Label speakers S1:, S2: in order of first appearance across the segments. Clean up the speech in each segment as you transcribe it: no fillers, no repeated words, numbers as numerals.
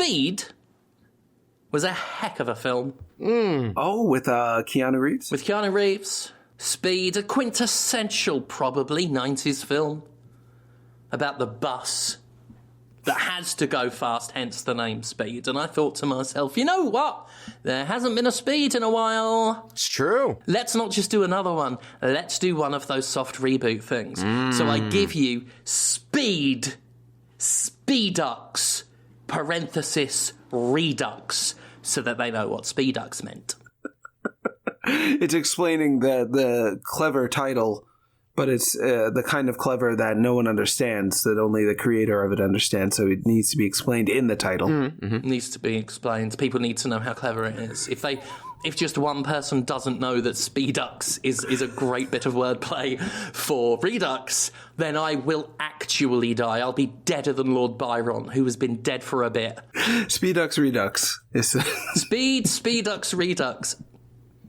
S1: Speed was a heck of a film.
S2: Oh, with Keanu Reeves?
S1: With Keanu Reeves. Speed, a quintessential, probably, 90s film about the bus that has to go fast, hence the name Speed. And I thought to myself, you know what? There hasn't been a Speed in a while.
S3: It's true.
S1: Let's not just do another one. Let's do one of those soft reboot things. So I give you Speed, Speedux, parenthesis, Redux, so that they know what Speedux meant.
S2: It's explaining the clever title, but it's the kind of clever that no one understands, that only the creator of it understands, so it needs to be explained in the title.
S1: It needs to be explained. People need to know how clever it is. If just one person doesn't know that Speedux is a great bit of wordplay for Redux, then I will actually die. I'll be deader than Lord Byron, who has been dead for a bit.
S2: Speedux Redux.
S1: Speedux Redux.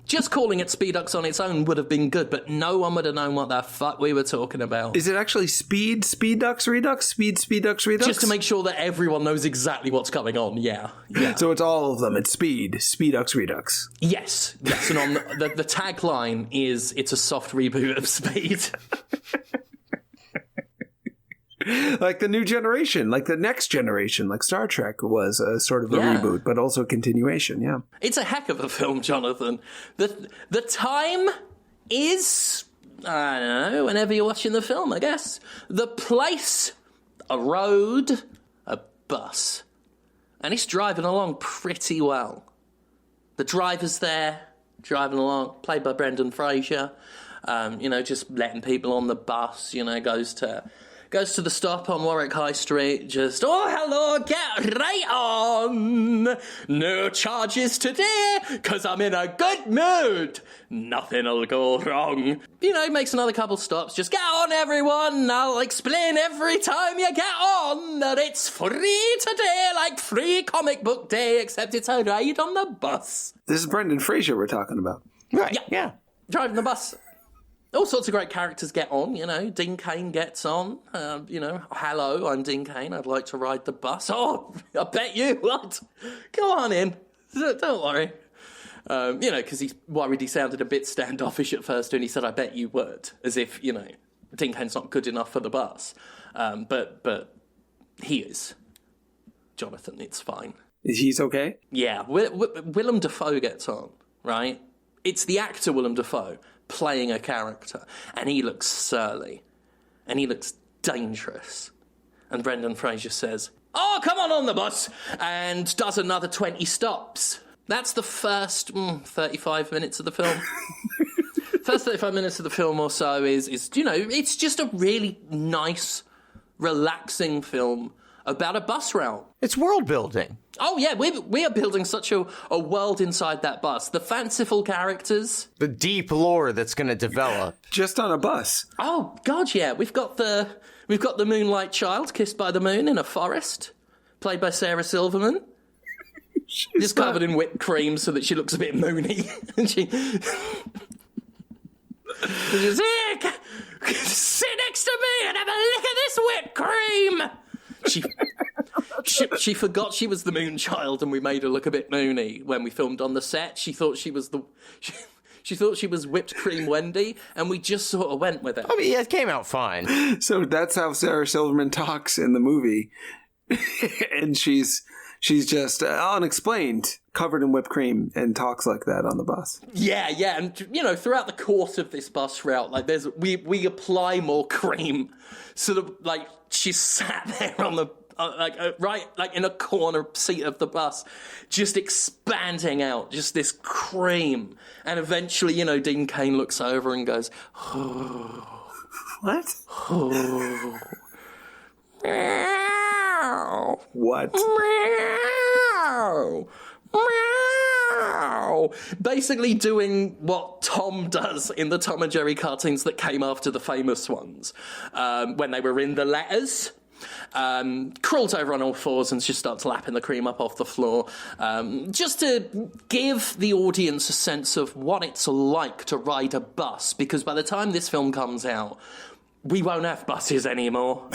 S1: Just calling it Speedux on its own would have been good, but no one would have known what the fuck we were talking about.
S2: Is it actually Speedux Redux? Speedux Redux?
S1: Just to make sure that everyone knows exactly what's going on, yeah.
S2: So it's all of them. It's Speedux Redux.
S1: Yes. And on the tagline is, it's a soft reboot of Speed.
S2: Like the new generation, like the next generation, like Star Trek was a sort of a reboot, but also a continuation, yeah.
S1: It's a heck of a film, Jonathan. The time is, I don't know, whenever you're watching the film, I guess. The place, a road, a bus. And it's driving along pretty well. The driver's there, driving along, played by Brendan Fraser. Just letting people on the bus, goes to the stop on Warwick High Street, just, oh, hello, get right on. No charges today, 'cause I'm in a good mood. Nothing'll go wrong. Makes another couple stops. Just get on, everyone. I'll explain every time you get on that it's free today, like free comic book day, except it's a ride on the bus.
S2: This is Brendan Fraser we're talking about.
S3: Right, yeah.
S1: Driving the bus. All sorts of great characters get on, Dean Cain gets on, hello, I'm Dean Cain, I'd like to ride the bus. Oh, I bet you would. Go on in, don't worry. Because he's worried he sounded a bit standoffish at first when he said, I bet you would, as if, Dean Cain's not good enough for the bus. But he is. Jonathan, it's fine.
S2: He's okay?
S1: Yeah, Willem Dafoe gets on, right? It's the actor Willem Dafoe playing a character, and he looks surly, and he looks dangerous. And Brendan Fraser says, oh, come on the bus, and does another 20 stops. That's the first 35 minutes of the film. First 35 minutes of the film or so is it's just a really nice, relaxing film about a bus route.
S3: It's world building.
S1: Oh, yeah, we are building such a world inside that bus. The fanciful characters.
S3: The deep lore that's going to develop.
S2: Just on a bus.
S1: Oh, God, yeah. We've got the Moonlight Child kissed by the moon in a forest, played by Sarah Silverman. Just covered in whipped cream so that she looks a bit moony. And she's like, sit next to me and have a lick of this whipped cream. She forgot she was the moon child, and we made her look a bit moony when we filmed on the set. She thought she was she thought she was whipped cream Wendy, and we just sort of went with it.
S3: I mean, yeah, it came out fine.
S2: So that's how Sarah Silverman talks in the movie, and she's just unexplained, covered in whipped cream, and talks like that on the bus.
S1: Yeah, and throughout the course of this bus route, like we apply more cream, sort of like she's sat there on the right in a corner seat of the bus, just expanding out, just this cream, and eventually, Dean Cain looks over and goes, oh.
S2: What?
S1: Oh.
S2: What?
S1: Basically doing what Tom does in the Tom and Jerry cartoons that came after the famous ones, when they were in the letters. Crawls over on all fours and just starts lapping the cream up off the floor, just to give the audience a sense of what it's like to ride a bus, because by the time this film comes out, we won't have buses anymore.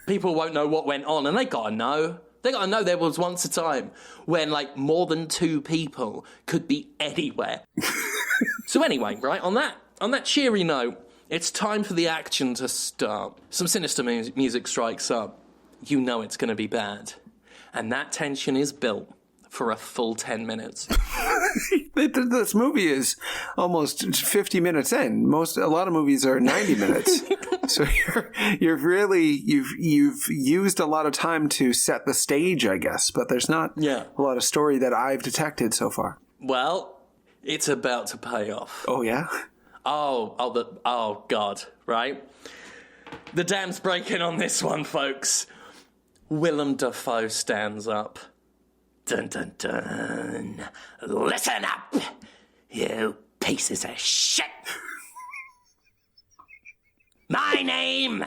S1: People won't know what went on, and they gotta know. They got to know there was once a time when, like, more than 2 people could be anywhere. So anyway, right, on that cheery note, it's time for the action to start. Some sinister music strikes up. You know it's going to be bad. And that tension is built for a full 10 minutes.
S2: This movie is almost 50 minutes in. A lot of movies are 90 minutes. So you've used a lot of time to set the stage, I guess, but there's not a lot of story that I've detected so far.
S1: Well, it's about to pay off.
S2: Oh yeah?
S1: Oh God, right? The dam's breaking on this one, folks. Willem Dafoe stands up. Dun, dun, dun. Listen up, you pieces of shit. My name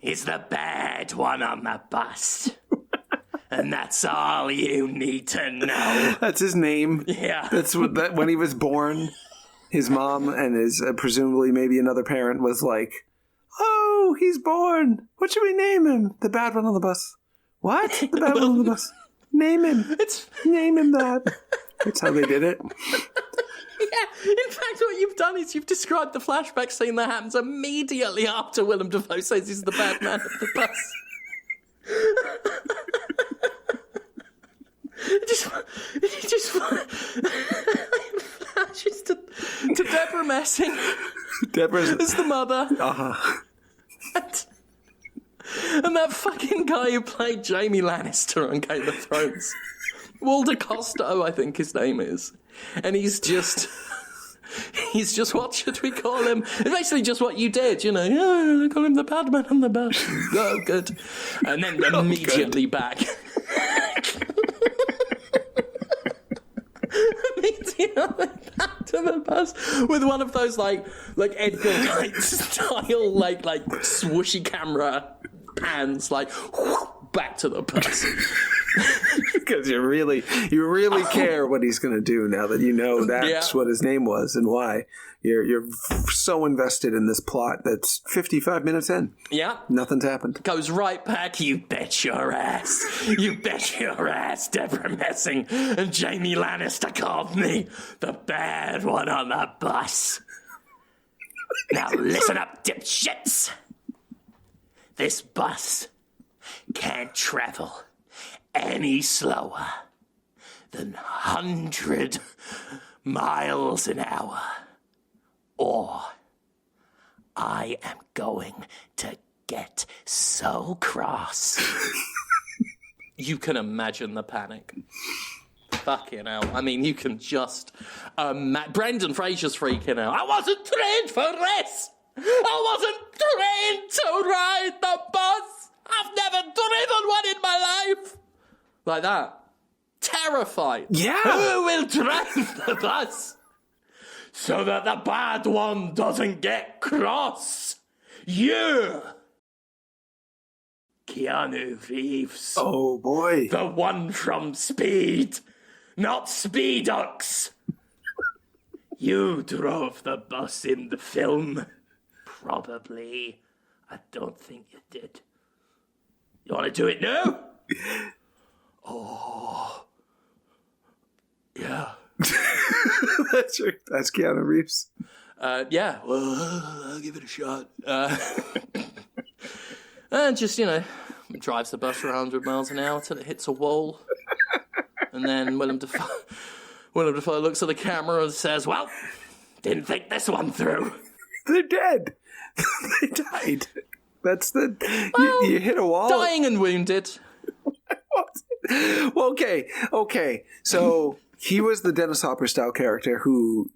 S1: is the bad one on the bus. And that's all you need to know.
S2: That's his name.
S1: Yeah.
S2: That's when he was born, his mom and his presumably maybe another parent was like, "Oh, he's born. What should we name him? The bad one on the bus." What? The bad one on the bus. Name him. Name him that. That's how they did it.
S1: Yeah, in fact, what you've done is you've described the flashback scene that happens immediately after Willem Dafoe says he's the bad man of the bus. It just flashes to Deborah Messing. As the mother.
S2: Uh-huh.
S1: And that fucking guy who played Jaime Lannister on Game of Thrones. Walter Costo, I think his name is. And he's just, what should we call him? It's basically just what you did, you know. Yeah, I call him the bad man on the bus. Oh, good. And then immediately back. Immediately back to the bus with one of those, like Edgar Wright style, like swooshy camera pans, like, back to the bus.
S2: Because you really care what he's going to do now that you know that's what his name was and why. You're so invested in this plot that's 55 minutes in.
S1: Yeah.
S2: Nothing's happened.
S1: Goes right back, you bet your ass. You bet your ass, Deborah Messing and Jaime Lannister called me the bad one on the bus. Now listen up, dipshits. This bus can't travel any slower than 100 miles an hour, or I am going to get so cross. You can imagine the panic. Fucking hell. I mean, you can just... Brendan Fraser's freaking out. I wasn't trained for this! I wasn't trained to ride the bus! I've never driven one in my life! Like that. Terrified.
S2: Yeah!
S1: Who will drive the bus? So that the bad one doesn't get cross. You! Keanu Reeves.
S2: Oh, boy.
S1: The one from Speed, not Speedux. You drove the bus in the film. Probably. I don't think you did. You want to do it now? Oh. Yeah.
S2: That's Keanu Reeves.
S1: Yeah. Well, I'll give it a shot. And just, drives the bus for 100 miles an hour till it hits a wall. And then Willem Dafoe looks at the camera and says, well, didn't think this one through.
S2: They're dead. They died. That's you hit a wall.
S1: Dying and wounded.
S2: Well, okay. So he was the Dennis Hopper style character who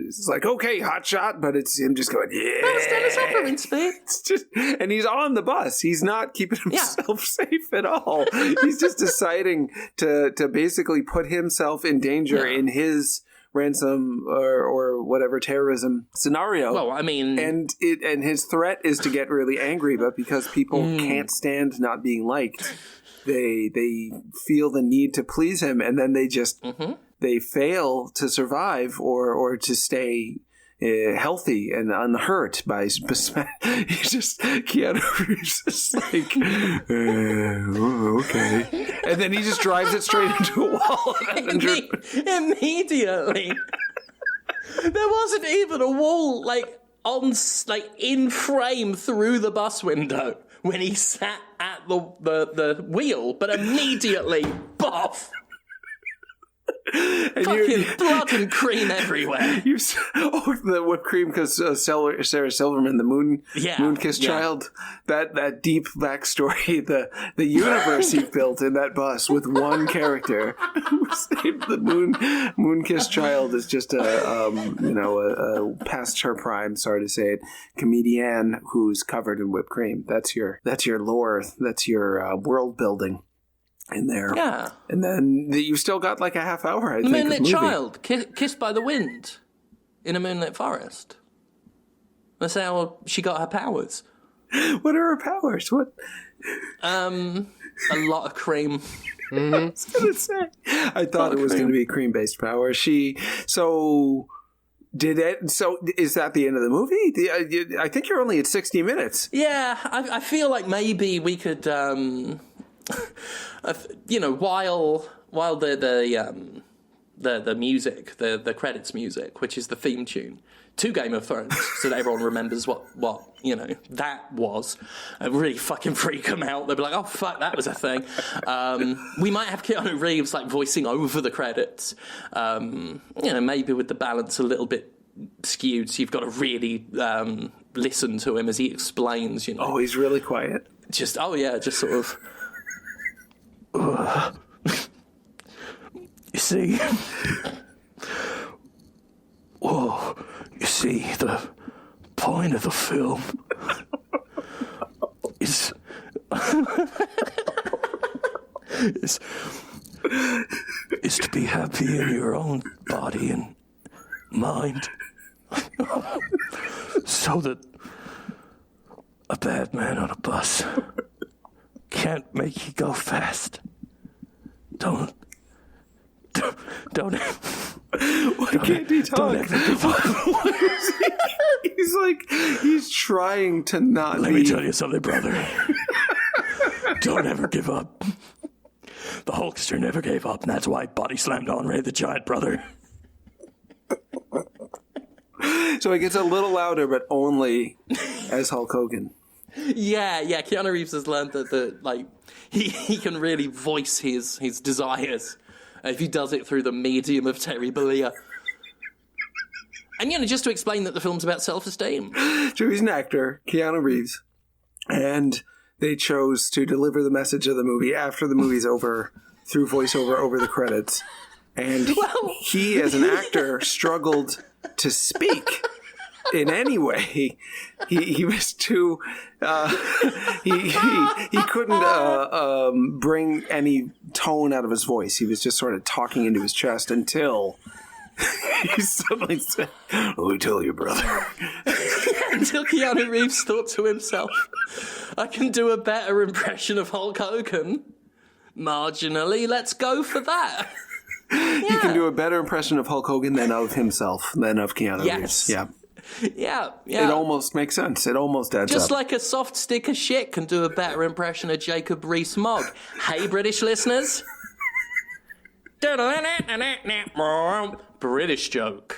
S2: is like, okay, hot shot, but it's him just going, yeah.
S1: That's Dennis Hopper in Speed.
S2: It's just, and he's on the bus. He's not keeping himself safe at all. He's just deciding to basically put himself in danger in his ransom or whatever terrorism scenario.
S1: Well, I mean,
S2: and his threat is to get really angry, but because people can't stand not being liked, they feel the need to please him, and then they just they fail to survive or to stay healthy and unhurt by he's just Keanu Reeves is like okay, and then he just drives it straight into a wall.
S1: Immediately. There wasn't even a wall in frame through the bus window when he sat at the wheel, but immediately, boff. And fucking blood and cream everywhere.
S2: The whipped cream because Sarah Silverman, the Moon-kissed child. That deep backstory, the universe he built in that bus with one character. The Moon-kissed child is just a past her prime. Sorry to say it, comedian who's covered in whipped cream. That's your lore. That's your world building. In there. Yeah. And then you still got like a half hour, I think.
S1: The moonlit child, kissed by the wind in a moonlit forest. That's how she got her powers.
S2: What are her powers? What?
S1: A lot of cream.
S2: Mm-hmm. I was going to say. I thought it was going to be cream-based power. So is that the end of the movie? I think you're only at 60 minutes.
S1: Yeah, I feel like maybe we could... while the music, the credits music, which is the theme tune to Game of Thrones, so that everyone remembers what that was, really fucking freak them out. They'll be like, oh fuck, that was a thing. We might have Keanu Reeves voicing over the credits, maybe with the balance a little bit skewed, so you've got to really listen to him as he explains.
S2: Oh, he's really quiet.
S1: Just sort of. You see, the point of the film is to be happy in your own body and mind, so that a bad man on a bus can't make you go fast. Don't.
S2: Why can't he talk? He's trying to not.
S1: Let me tell you something, brother. Don't ever give up. The Hulkster never gave up, and that's why he body slammed Andre the Giant, brother.
S2: So he gets a little louder, but only as Hulk Hogan.
S1: Yeah. Keanu Reeves has learned that he can really voice his desires if he does it through the medium of Terry Bollea. And just to explain that the film's about self-esteem.
S2: So he's an actor, Keanu Reeves, and they chose to deliver the message of the movie after the movie's over through voiceover over the credits. And he, as an actor, struggled to speak. In any way, he was too. He couldn't bring any tone out of his voice. He was just sort of talking into his chest until he suddenly said, "Let me tell you, brother."
S1: Until Keanu Reeves thought to himself, "I can do a better impression of Hulk Hogan. Marginally, let's go for that."
S2: He can do a better impression of Hulk Hogan than of himself, than of Keanu Reeves. Yeah.
S1: Yeah.
S2: It almost makes sense. It almost adds
S1: Just
S2: up.
S1: like a soft stick of shit can do a better impression of Jacob Rees-Mogg. Hey, British listeners. British joke.